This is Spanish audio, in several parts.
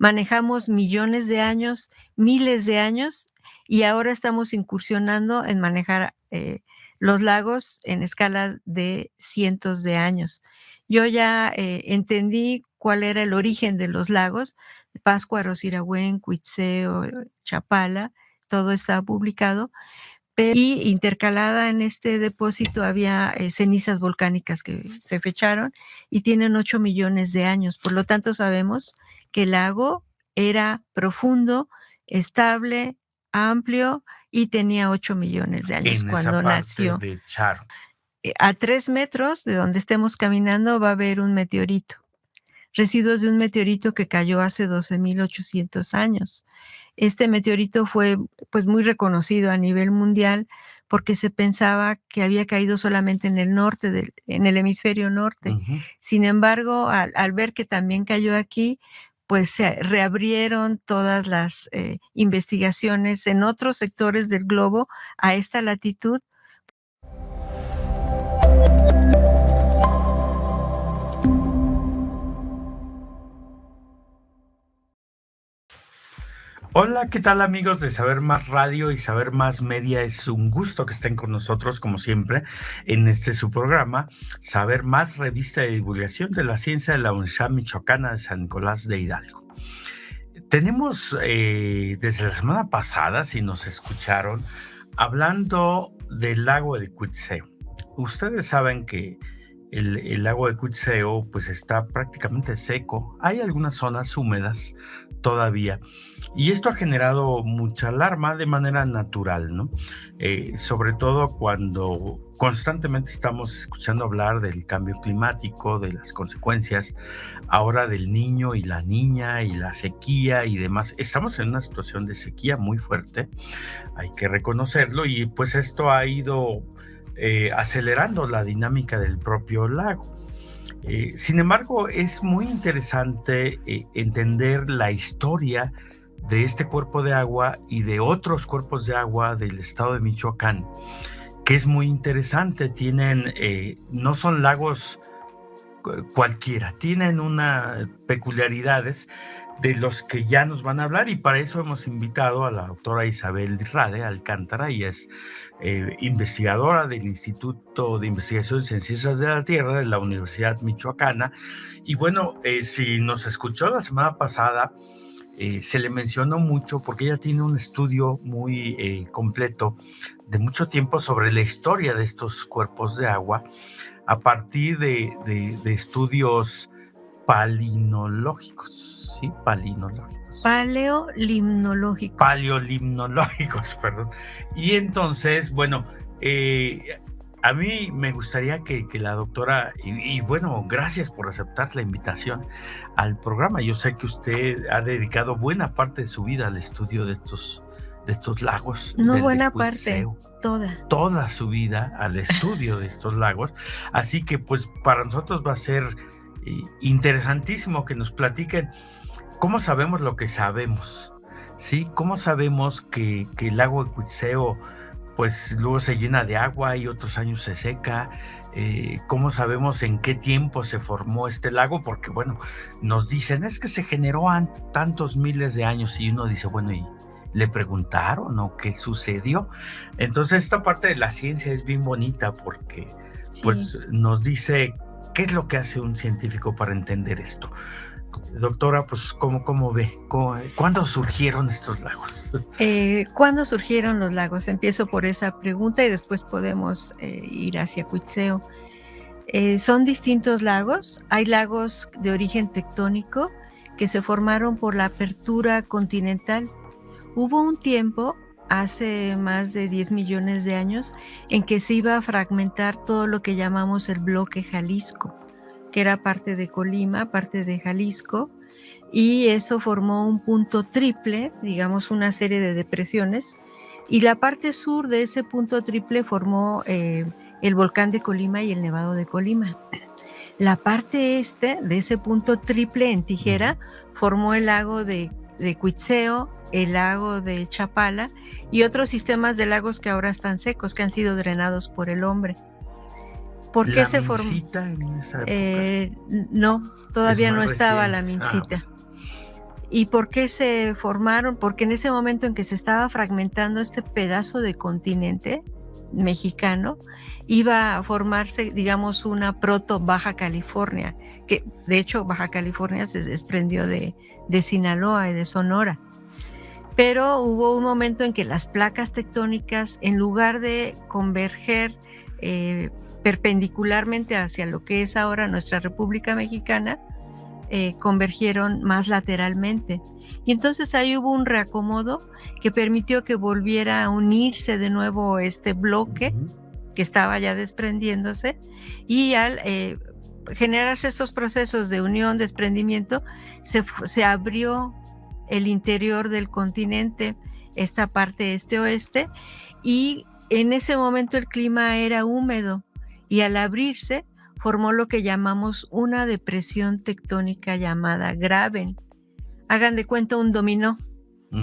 Manejamos millones de años, miles de años, y ahora estamos incursionando en manejar, los lagos en escalas de cientos de años. Yo ya, entendí cuál era el origen de los lagos, Pátzcuaro, Sirahuén, Cuitzeo, Chapala, todo está publicado, y intercalada en este depósito había, cenizas volcánicas que se fecharon y tienen 8 millones de años. Por lo tanto, sabemos que el lago era profundo, estable, amplio y tenía 8 millones de años En esa cuando parte nació. de Charo. A 3 metros de donde estemos caminando va a haber un meteorito, residuos de un meteorito que cayó hace 12,800 años. Este meteorito fue, pues, muy reconocido a nivel mundial, porque se pensaba que había caído solamente en el hemisferio norte. Ujú. Sin embargo, al ver que también cayó aquí, pues, se reabrieron todas las, investigaciones en otros sectores del globo a esta latitud. Hola, ¿qué tal amigos de Saber Más Radio y Saber Más Media? Es un gusto que estén con nosotros, como siempre, en su programa, Saber Más, revista de divulgación de la ciencia de la Universidad Michoacana de San Nicolás de Hidalgo. Tenemos desde la semana pasada, si nos escucharon, hablando del lago de Cuitzeo. Ustedes saben que el lago de Cuitzeo pues está prácticamente seco. Hay algunas zonas húmedas todavía. Y esto ha generado mucha alarma de manera natural, ¿no? Sobre todo cuando constantemente estamos escuchando hablar del cambio climático, de las consecuencias ahora del niño y la niña y la sequía y demás. Estamos en una situación de sequía muy fuerte, hay que reconocerlo, y pues esto ha ido acelerando la dinámica del propio lago. Sin embargo, es muy interesante entender la historia de este cuerpo de agua y de otros cuerpos de agua del estado de Michoacán, que es muy interesante. No son lagos cualquiera, tienen unas peculiaridades de los que ya nos van a hablar, y para eso hemos invitado a la doctora Isabel Rade Alcántara. Ella es investigadora del Instituto de Investigaciones en Ciencias de la Tierra de la Universidad Michoacana. Y bueno, si nos escuchó la semana pasada, se le mencionó mucho porque ella tiene un estudio muy completo de mucho tiempo sobre la historia de estos cuerpos de agua a partir de estudios palinológicos, ¿sí? Paleolimnológicos, perdón. Y entonces, bueno, a mí me gustaría que la doctora, y bueno, gracias por aceptar la invitación al programa. Yo sé que usted ha dedicado buena parte de su vida al estudio de estos lagos. No buena parte, toda su vida al estudio de estos lagos. Así que pues para nosotros va a ser interesantísimo que nos platiquen cómo sabemos lo que sabemos, ¿sí? ¿Cómo sabemos que el lago de Cuitzeo pues luego se llena de agua y otros años se seca? ¿Cómo sabemos en qué tiempo se formó este lago? Porque bueno, nos dicen, es que se generó tantos miles de años, y uno dice, bueno, ¿y le preguntaron o qué sucedió? Entonces esta parte de la ciencia es bien bonita porque pues nos dice qué es lo que hace un científico para entender esto. Doctora, pues ¿cómo ve? ¿Cuándo surgieron estos lagos? ¿Cuándo surgieron los lagos? Empiezo por esa pregunta y después podemos ir hacia Cuitzeo. Son distintos lagos. Hay lagos de origen tectónico que se formaron por la apertura continental. Hubo un tiempo, hace más de 10 millones de años, en que se iba a fragmentar todo lo que llamamos el bloque Jalisco, que era parte de Colima, parte de Jalisco, y eso formó un punto triple, digamos una serie de depresiones, y la parte sur de ese punto triple formó el volcán de Colima y el Nevado de Colima. La parte este de ese punto triple en tijera formó el lago de Cuitzeo, el lago de Chapala y otros sistemas de lagos que ahora están secos, que han sido drenados por el hombre. ¿Por qué se formó? ¿La Mincita en esa época? No, todavía no estaba la Mincita. ¿Y por qué se formaron? Porque en ese momento en que se estaba fragmentando este pedazo de continente mexicano, iba a formarse, digamos, una proto Baja California, que de hecho Baja California se desprendió de Sinaloa y de Sonora. Pero hubo un momento en que las placas tectónicas, en lugar de converger perpendicularmente hacia lo que es ahora nuestra República Mexicana, convergieron más lateralmente. Y entonces ahí hubo un reacomodo que permitió que volviera a unirse de nuevo este bloque que estaba ya desprendiéndose, y al generarse estos procesos de unión, desprendimiento, se abrió el interior del continente, esta parte este-oeste, y en ese momento el clima era húmedo, y al abrirse formó lo que llamamos una depresión tectónica llamada Graben. Hagan de cuenta un dominó,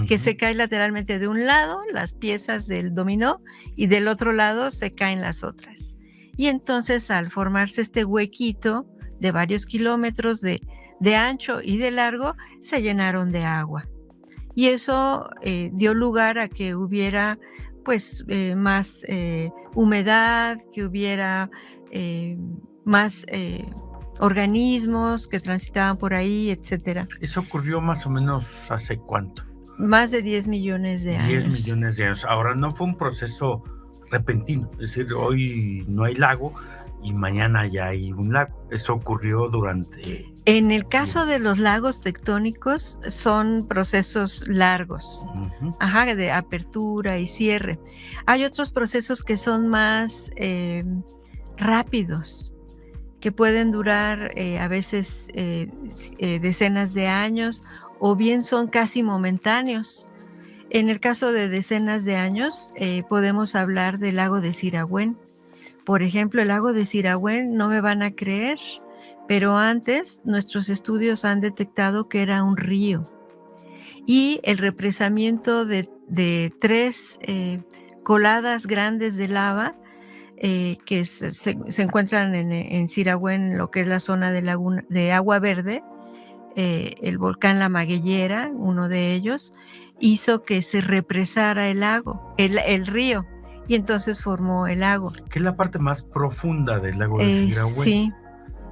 que se cae lateralmente de un lado, las piezas del dominó, y del otro lado se caen las otras. Y entonces, al formarse este huequito de varios kilómetros de ancho y de largo, se llenaron de agua. Y eso dio lugar a que hubiera pues más humedad, que hubiera más organismos que transitaban por ahí, etcétera. ¿Eso ocurrió más o menos hace cuánto? Más de 10 millones de años. 10 millones de años. Ahora, no fue un proceso repentino, es decir, hoy no hay lago y mañana ya hay un lago. Eso ocurrió durante... En el caso de los lagos tectónicos son procesos largos, de apertura y cierre. Hay otros procesos que son más rápidos, que pueden durar a veces decenas de años, o bien son casi momentáneos. En el caso de decenas de años, podemos hablar del lago de Siragüen. Por ejemplo, el lago de Siragüen, no me van a creer, pero antes nuestros estudios han detectado que era un río. Y el represamiento de 3 coladas grandes de lava que se encuentran en Siragüen, lo que es la zona de Agua Verde, el volcán La Magueyera, uno de ellos, hizo que se represara el lago, el río, y entonces formó el lago. ¿Qué es la parte más profunda del lago de Siragüen?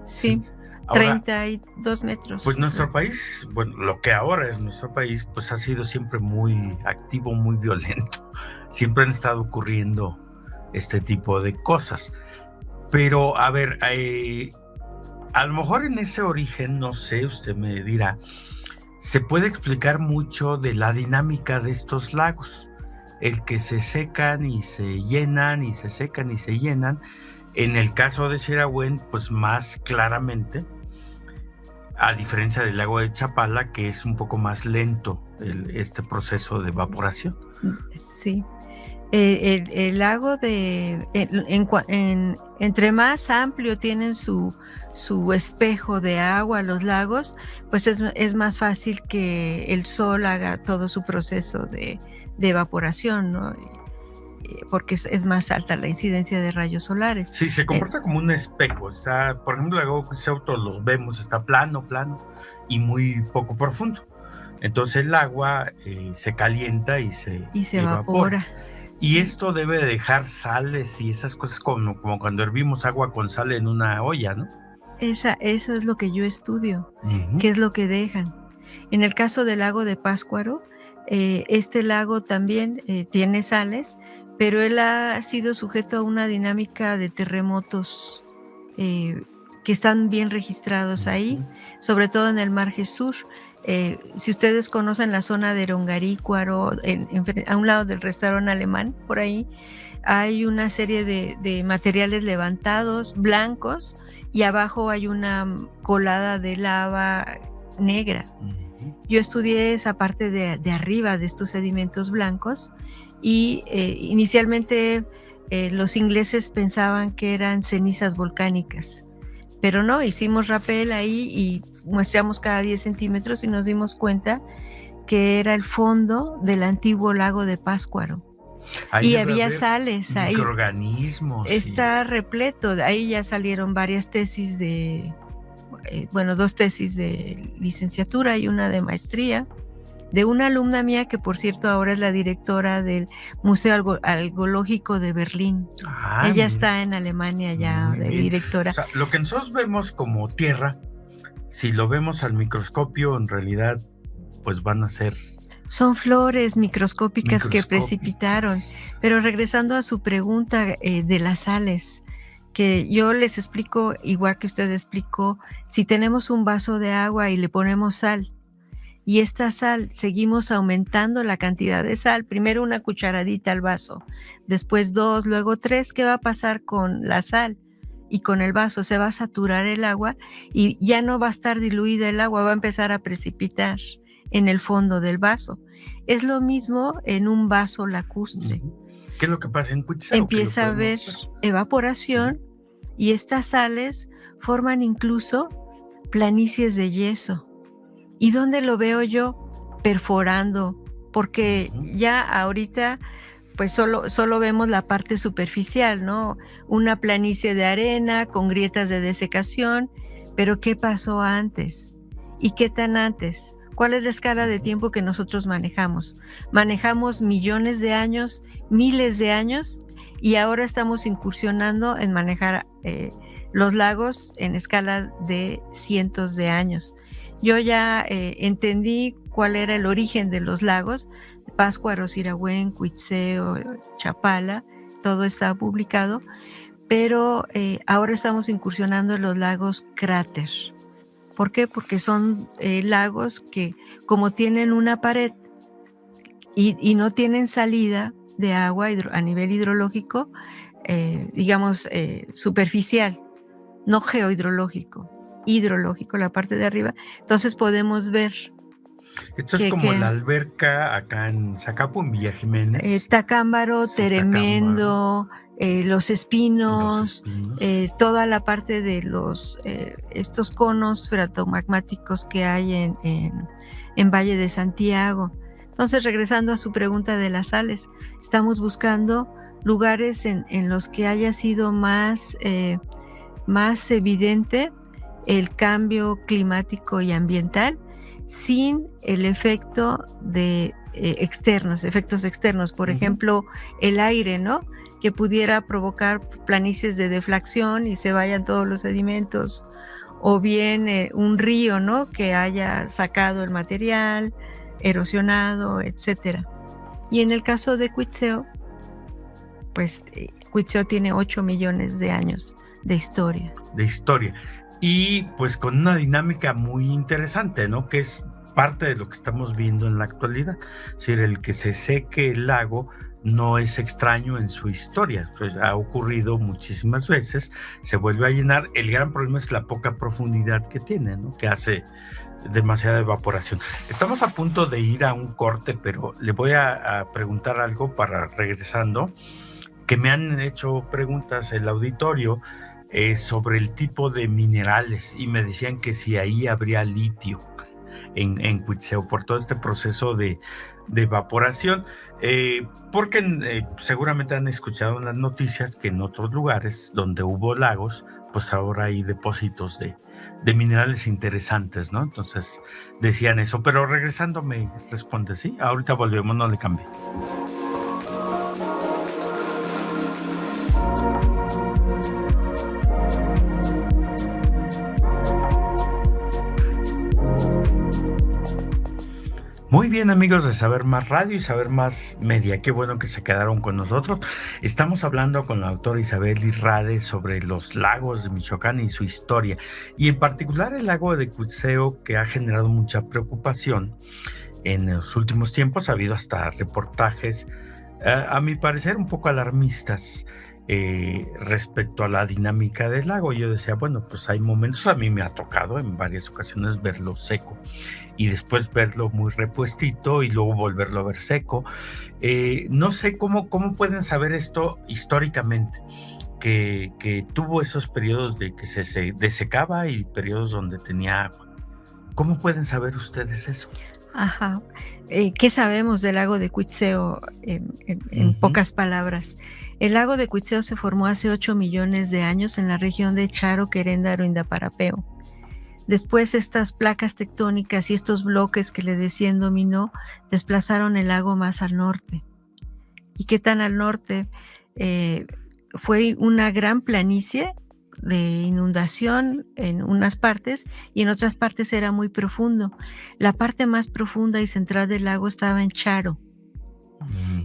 Sí. Ahora, 32 metros. Pues nuestro país, bueno, lo que ahora es nuestro país, pues ha sido siempre muy activo, muy violento. Siempre han estado ocurriendo este tipo de cosas. Pero, a ver, a lo mejor en ese origen, no sé, usted me dirá, se puede explicar mucho de la dinámica de estos lagos. El que se secan y se llenan, y se secan y se llenan. En el caso de Siragüen, pues más claramente, a diferencia del lago de Chapala, que es un poco más lento este proceso de evaporación. Sí. El lago entre más amplio tienen su espejo de agua los lagos, pues es más fácil que el sol haga todo su proceso de evaporación, ¿no? Porque es más alta la incidencia de rayos solares. Sí, se comporta como un espejo. Está, por ejemplo, el lago Ceuto lo vemos, está plano y muy poco profundo. Entonces el agua se calienta y se evapora. Y esto debe dejar sales y esas cosas como cuando hervimos agua con sal en una olla, ¿no? Eso es lo que yo estudio, qué es lo que dejan. En el caso del lago de Pátzcuaro, este lago también tiene sales, pero él ha sido sujeto a una dinámica de terremotos que están bien registrados ahí, sobre todo en el margen sur. Si ustedes conocen la zona de Erongarícuaro, a un lado del restaurante alemán, por ahí, hay una serie de materiales levantados, blancos, y abajo hay una colada de lava negra. Yo estudié esa parte de arriba de estos sedimentos blancos, y inicialmente los ingleses pensaban que eran cenizas volcánicas, pero no, hicimos rapel ahí y muestreamos cada 10 centímetros y nos dimos cuenta que era el fondo del antiguo lago de Pátzcuaro. Ahí y había sales ahí. Microorganismos. Está repleto. Ahí ya salieron varias tesis de 2 tesis de licenciatura y una de maestría, de una alumna mía que, por cierto, ahora es la directora del Museo Algológico de Berlín. Ella mira, está en Alemania ya muy de bien. directora. O sea, lo que nosotros vemos como tierra, si lo vemos al microscopio, en realidad, pues van a ser... Son flores microscópicas que precipitaron. Pero regresando a su pregunta de las sales, que yo les explico, igual que usted explicó, si tenemos un vaso de agua y le ponemos sal, y esta sal seguimos aumentando la cantidad de sal, primero una cucharadita al vaso, después 2, luego 3, ¿qué va a pasar con la sal y con el vaso? Se va a saturar el agua y ya no va a estar diluida el agua, va a empezar a precipitar en el fondo del vaso. Es lo mismo en un vaso lacustre. ¿Qué es lo que pasa en Cuitzeo? Empieza a haber evaporación, sí, y estas sales forman incluso planicies de yeso. ¿Y dónde lo veo yo? Perforando, porque ya ahorita pues solo vemos la parte superficial, ¿no? Una planicie de arena con grietas de desecación, pero ¿qué pasó antes? ¿Y qué tan antes? ¿Cuál es la escala de tiempo que nosotros manejamos? Manejamos millones de años, miles de años, y ahora estamos incursionando en manejar los lagos en escala de cientos de años. Yo ya entendí cuál era el origen de los lagos, Pátzcuaro, Sirahuén, Cuitzeo, Chapala, todo está publicado, pero ahora estamos incursionando en los lagos cráter. ¿Por qué? Porque son lagos que, como tienen una pared y no tienen salida de agua a nivel hidrológico, superficial, no geohidrológico, hidrológico, la parte de arriba, entonces podemos ver. Esto es como la alberca acá en Zacapu, en Villa Jiménez. Tacámbaro, Teremendo, Los Espinos, toda la parte de estos conos fratomagmáticos que hay en Valle de Santiago. Entonces, regresando a su pregunta de las sales, estamos buscando lugares en los que haya sido más evidente el cambio climático y ambiental, sin el efecto de efectos externos, por ejemplo, el aire, ¿no? Que pudiera provocar planicies de deflación y se vayan todos los sedimentos, o bien un río, ¿no? Que haya sacado el material, erosionado, etcétera. Y en el caso de Cuitzeo, pues Cuitzeo tiene 8 millones de años de historia. Y pues con una dinámica muy interesante, ¿no? Que es parte de lo que estamos viendo en la actualidad. Es decir, el que se seque el lago no es extraño en su historia, pues ha ocurrido muchísimas veces, se vuelve a llenar. El gran problema es la poca profundidad que tiene, ¿no? Que hace demasiada evaporación. Estamos a punto de ir a un corte, pero le voy a preguntar algo para regresando, que me han hecho preguntas el auditorio sobre el tipo de minerales, y me decían que si ahí habría litio en Cuitzeo por todo este proceso de evaporación, porque seguramente han escuchado en las noticias que en otros lugares donde hubo lagos, pues ahora hay depósitos de minerales interesantes, ¿no? Entonces decían eso, pero regresando me responde, sí, ahorita volvemos, no le cambie. Muy bien, amigos de Saber Más Radio y Saber Más Media, qué bueno que se quedaron con nosotros. Estamos hablando con la autora Isabel Irrade sobre los lagos de Michoacán y su historia, y en particular el lago de Cuitzeo, que ha generado mucha preocupación en los últimos tiempos. Ha habido hasta reportajes, a mi parecer, un poco alarmistas respecto a la dinámica del lago. Yo decía, bueno, pues hay momentos, a mí me ha tocado en varias ocasiones verlo seco y después verlo muy repuestito y luego volverlo a ver seco. No sé cómo pueden saber esto históricamente, que tuvo esos periodos de que se desecaba y periodos donde tenía agua. ¿Cómo pueden saber ustedes eso? Ajá. ¿Qué sabemos del lago de Cuitzeo en pocas palabras? El lago de Cuitzeo se formó hace 8 millones de años en la región de Charo, Queréndaro, Indaparapeo. Después estas placas tectónicas y estos bloques que le decía en dominó desplazaron el lago más al norte. ¿Y qué tan al norte? Fue una gran planicie de inundación en unas partes y en otras partes era muy profundo. La parte más profunda y central del lago estaba en Charo.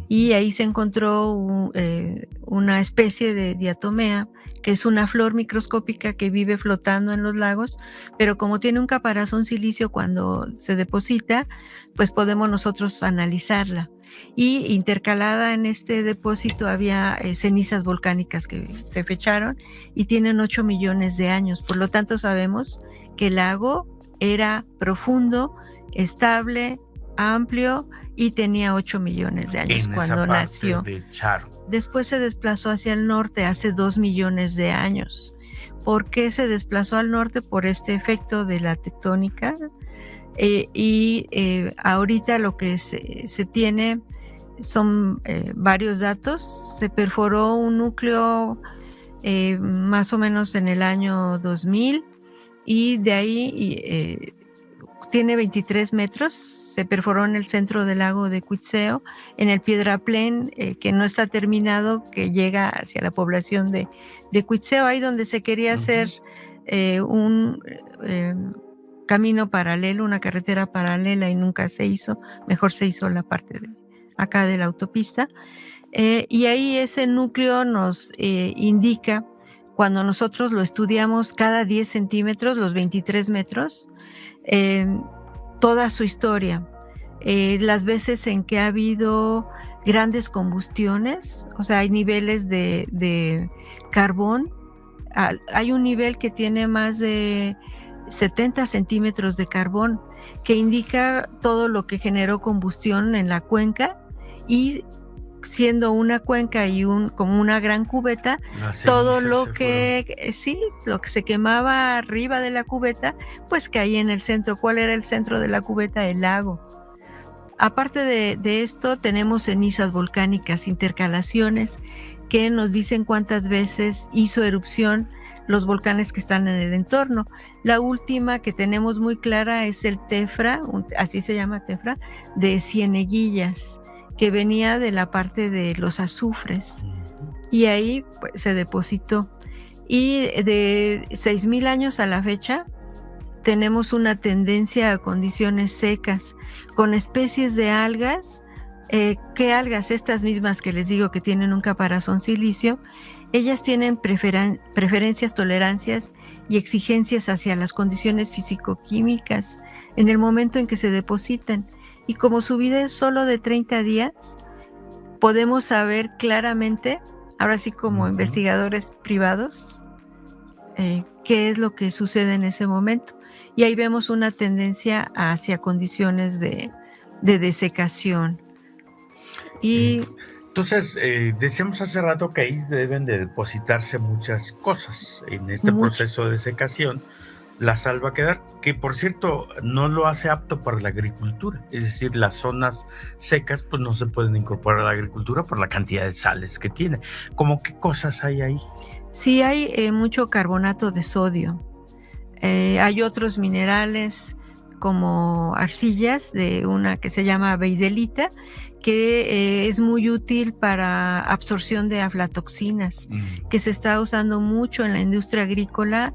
Y ahí se encontró una especie de diatomea, que es una flor microscópica que vive flotando en los lagos, pero como tiene un caparazón silicio cuando se deposita, pues podemos nosotros analizarla. Y intercalada en este depósito había cenizas volcánicas que se fecharon y tienen 8 millones de años. Por lo tanto, sabemos que el lago era profundo, estable, amplio y tenía 8 millones de años cuando nació. De Charo. Después se desplazó hacia el norte hace 2 millones de años. ¿Por qué se desplazó al norte? Por este efecto de la tectónica. Ahorita lo que se tiene son varios datos. Se perforó un núcleo más o menos en el año 2000 y de ahí tiene 23 metros, se perforó en el centro del lago de Cuitzeo, en el Piedraplén, que no está terminado, que llega hacia la población de Cuitzeo, ahí donde se quería hacer un camino paralelo, una carretera paralela y nunca se hizo, mejor se hizo la parte de acá de la autopista. Y ahí ese núcleo nos indica, cuando nosotros lo estudiamos cada 10 centímetros, los 23 metros, toda su historia, las veces en que ha habido grandes combustiones, o sea, hay niveles de carbón, hay un nivel que tiene más de 70 centímetros de carbón, que indica todo lo que generó combustión en la cuenca, y siendo una cuenca y como una gran cubeta, todo lo que se quemaba arriba de la cubeta, pues caía en el centro. ¿Cuál era el centro de la cubeta? El lago. Aparte de esto, tenemos cenizas volcánicas, intercalaciones, que nos dicen cuántas veces hizo erupción los volcanes que están en el entorno. La última que tenemos muy clara es el Tefra, así se llama Tefra, de Cieneguillas, que venía de la parte de los azufres, y ahí pues, se depositó. Y de 6,000 años a la fecha tenemos una tendencia a condiciones secas, con especies de algas. ¿Qué algas? Estas mismas que les digo que tienen un caparazón silicio. Ellas tienen preferencias, tolerancias y exigencias hacia las condiciones físico-químicas en el momento en que se depositan. Y como su vida es solo de 30 días, podemos saber claramente, ahora sí como investigadores privados, qué es lo que sucede en ese momento. Y ahí vemos una tendencia hacia condiciones de desecación. Entonces, decíamos hace rato que ahí deben de depositarse muchas cosas en este proceso de desecación. La sal va a quedar, que por cierto no lo hace apto para la agricultura, es decir, las zonas secas pues no se pueden incorporar a la agricultura por la cantidad de sales que tiene. ¿Cómo qué cosas hay ahí? Sí, hay mucho carbonato de sodio, hay otros minerales como arcillas de una que se llama beidelita, que es muy útil para absorción de aflatoxinas, que se está usando mucho en la industria agrícola,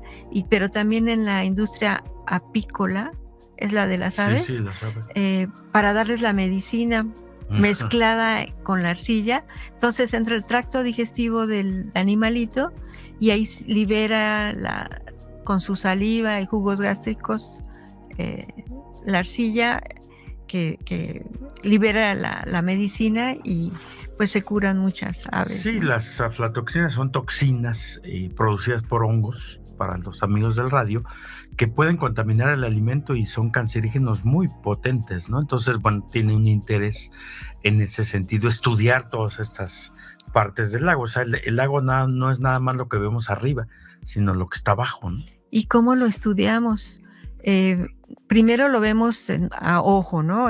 pero también en la industria apícola, es la de las aves, sí, las aves. Para darles la medicina mezclada con la arcilla. Entonces entra el tracto digestivo del animalito y ahí libera con su saliva y jugos gástricos la arcilla, que libera la medicina y pues se curan muchas aves. Sí, ¿no? Las aflatoxinas son toxinas producidas por hongos, para los amigos del radio, que pueden contaminar el alimento y son cancerígenos muy potentes, ¿no? Entonces, bueno, tiene un interés en ese sentido estudiar todas estas partes del lago. O sea, el lago no es nada más lo que vemos arriba, sino lo que está abajo, ¿no? ¿Y cómo lo estudiamos? Primero lo vemos a ojo, ¿no?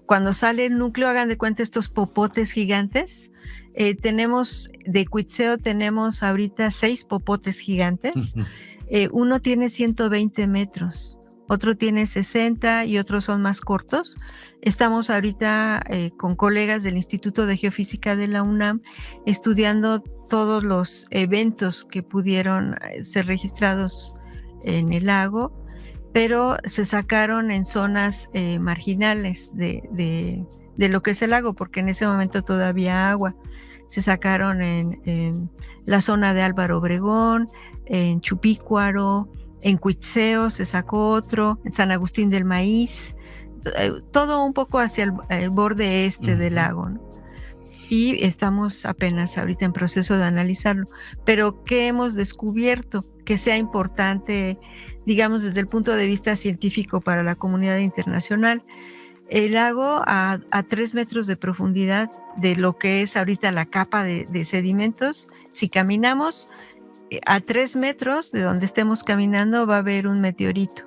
Cuando sale el núcleo, hagan de cuenta estos popotes gigantes. De Cuitzeo tenemos ahorita 6 popotes gigantes. Uno tiene 120 metros, otro tiene 60 y otros son más cortos. Estamos ahorita con colegas del Instituto de Geofísica de la UNAM estudiando todos los eventos que pudieron ser registrados en el lago, pero se sacaron en zonas marginales de lo que es el lago, porque en ese momento todavía había agua. Se sacaron en la zona de Álvaro Obregón, en Chupícuaro, en Cuitzeo se sacó otro, en San Agustín del Maíz, todo un poco hacia el borde este del lago, ¿no? Y estamos apenas ahorita en proceso de analizarlo. Pero ¿qué hemos descubierto que sea importante, digamos, desde el punto de vista científico para la comunidad internacional? El lago a 3 metros de profundidad de lo que es ahorita la capa de sedimentos, si caminamos a 3 metros de donde estemos caminando va a haber un meteorito,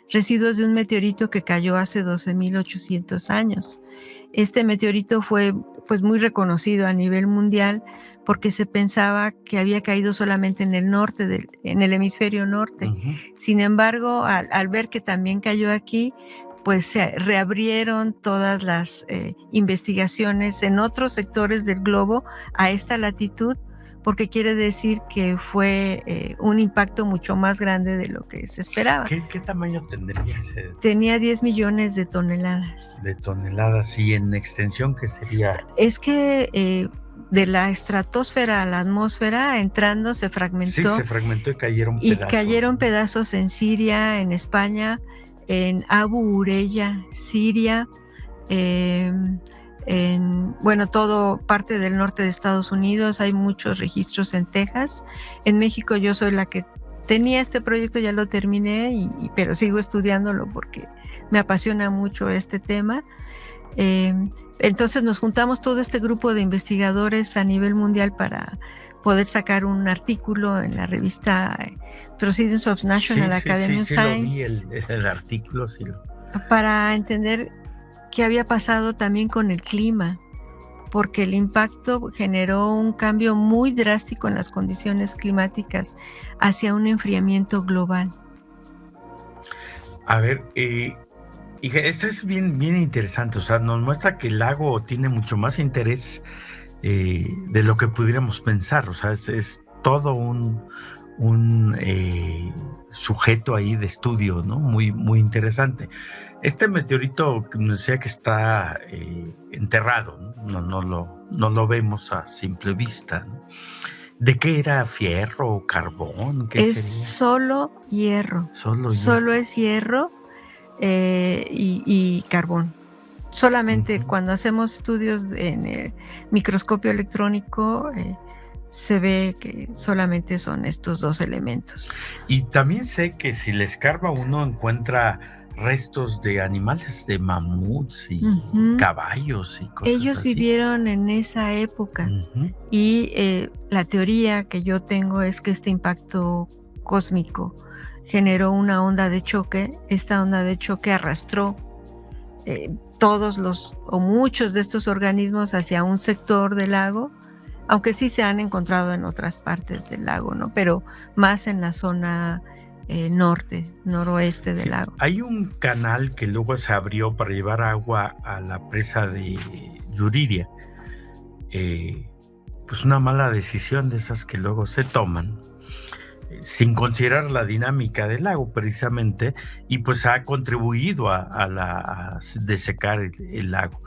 residuos de un meteorito que cayó hace 12.800 años. Este meteorito fue pues muy reconocido a nivel mundial porque se pensaba que había caído solamente en el norte, en el hemisferio norte. Sin embargo, al ver que también cayó aquí, pues se reabrieron todas las investigaciones en otros sectores del globo a esta latitud, porque quiere decir que fue un impacto mucho más grande de lo que se esperaba. ¿Qué tamaño tendría ese? Tenía 10 millones de toneladas. De toneladas, y en extensión, ¿qué sería? Es que de la estratosfera a la atmósfera, entrando, se fragmentó. Sí, se fragmentó y cayeron pedazos. Y cayeron pedazos en Siria, en España, en Abu Ureya, Siria, todo parte del norte de Estados Unidos. Hay muchos registros en Texas. En México yo soy la que tenía este proyecto, ya lo terminé, pero sigo estudiándolo porque me apasiona mucho este tema. Entonces nos juntamos todo este grupo de investigadores a nivel mundial para poder sacar un artículo en la revista Proceedings of National Academy of Science. Lo vi, el artículo, sí. Para entender qué había pasado también con el clima, porque el impacto generó un cambio muy drástico en las condiciones climáticas hacia un enfriamiento global. A ver, esto es bien interesante, o sea, nos muestra que el lago tiene mucho más interés de lo que pudiéramos pensar, o sea, es todo un sujeto ahí de estudio, ¿no? Muy interesante. Este meteorito nos decía que está enterrado, ¿no? No lo vemos a simple vista, ¿no? ¿De qué era? ¿Fierro? ¿Carbón? ¿Qué es sería? Solo hierro. Solo es hierro y carbón. Solamente cuando hacemos estudios en el microscopio electrónico se ve que solamente son estos dos elementos. Y también sé que si le escarba uno encuentra restos de animales, de mamuts y caballos y cosas Ellos así. vivieron en esa época y la teoría que yo tengo es que este impacto cósmico generó una onda de choque. Esta onda de choque arrastró todos o muchos de estos organismos hacia un sector del lago, aunque sí se han encontrado en otras partes del lago, ¿no? Pero más en la zona noroeste del lago. Hay un canal que luego se abrió para llevar agua a la presa de Yuriria. Pues una mala decisión de esas que luego se toman sin considerar la dinámica del lago precisamente, y pues ha contribuido a desecar el lago.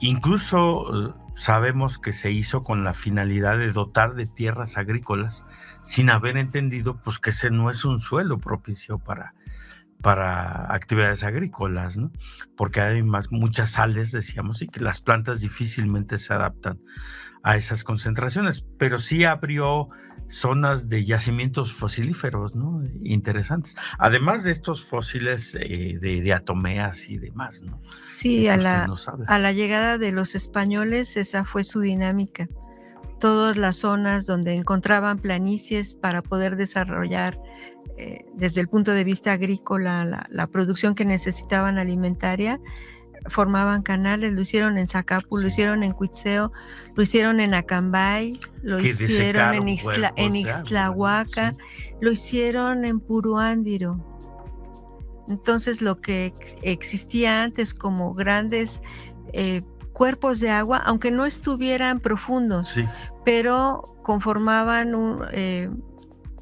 Incluso sabemos que se hizo con la finalidad de dotar de tierras agrícolas, sin haber entendido pues que ese no es un suelo propicio para actividades agrícolas, ¿no? Porque hay muchas sales, decíamos, y que las plantas difícilmente se adaptan a esas concentraciones, pero sí abrió zonas de yacimientos fosilíferos, ¿no? Interesantes. Además de estos fósiles de atomeas y demás, ¿no? Sí, a la llegada de los españoles esa fue su dinámica. Todas las zonas donde encontraban planicies para poder desarrollar desde el punto de vista agrícola la producción que necesitaban alimentaria, formaban canales, lo hicieron en Zacapu, lo hicieron en Cuitzeo, lo hicieron en Acambay, lo hicieron en Ixtlahuaca, lo hicieron en Puruándiro. Entonces lo que existía antes como grandes cuerpos de agua, aunque no estuvieran profundos, pero conformaban un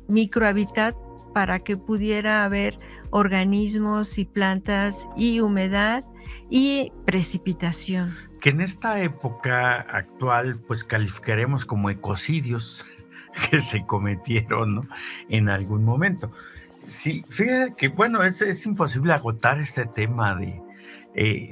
microhábitat para que pudiera haber organismos y plantas y humedad y precipitación. Que en esta época actual pues calificaremos como ecocidios que se cometieron, ¿no?, en algún momento. Sí, fíjate que bueno, es imposible agotar este tema de...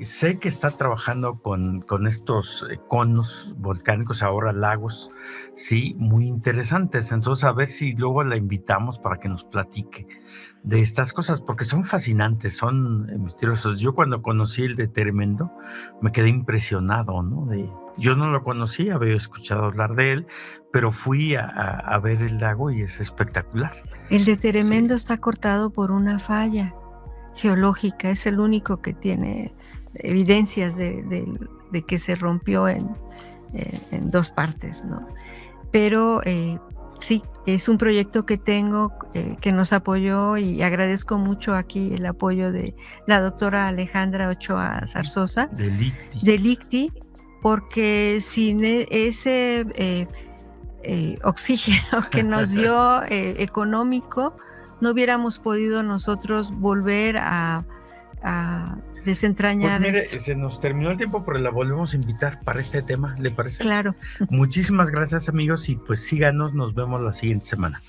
sé que está trabajando con estos conos volcánicos, ahora lagos, sí, muy interesantes. Entonces, a ver si luego la invitamos para que nos platique de estas cosas, porque son fascinantes, son misteriosos. Yo cuando conocí el de Tremendo, me quedé impresionado, ¿no? Yo no lo conocía, había escuchado hablar de él, pero fui a ver el lago y es espectacular. El de Tremendo está cortado por una falla geológica, es el único que tiene evidencias de que se rompió en dos partes, ¿no? Pero sí, es un proyecto que tengo que nos apoyó y agradezco mucho aquí el apoyo de la doctora Alejandra Ochoa Zarzosa de LICTI, porque sin ese oxígeno que nos dio económico, no hubiéramos podido nosotros volver a desentrañar pues mire, esto. Se nos terminó el tiempo, pero la volvemos a invitar para este tema, ¿le parece? Claro. Muchísimas gracias, amigos, y pues síganos, nos vemos la siguiente semana.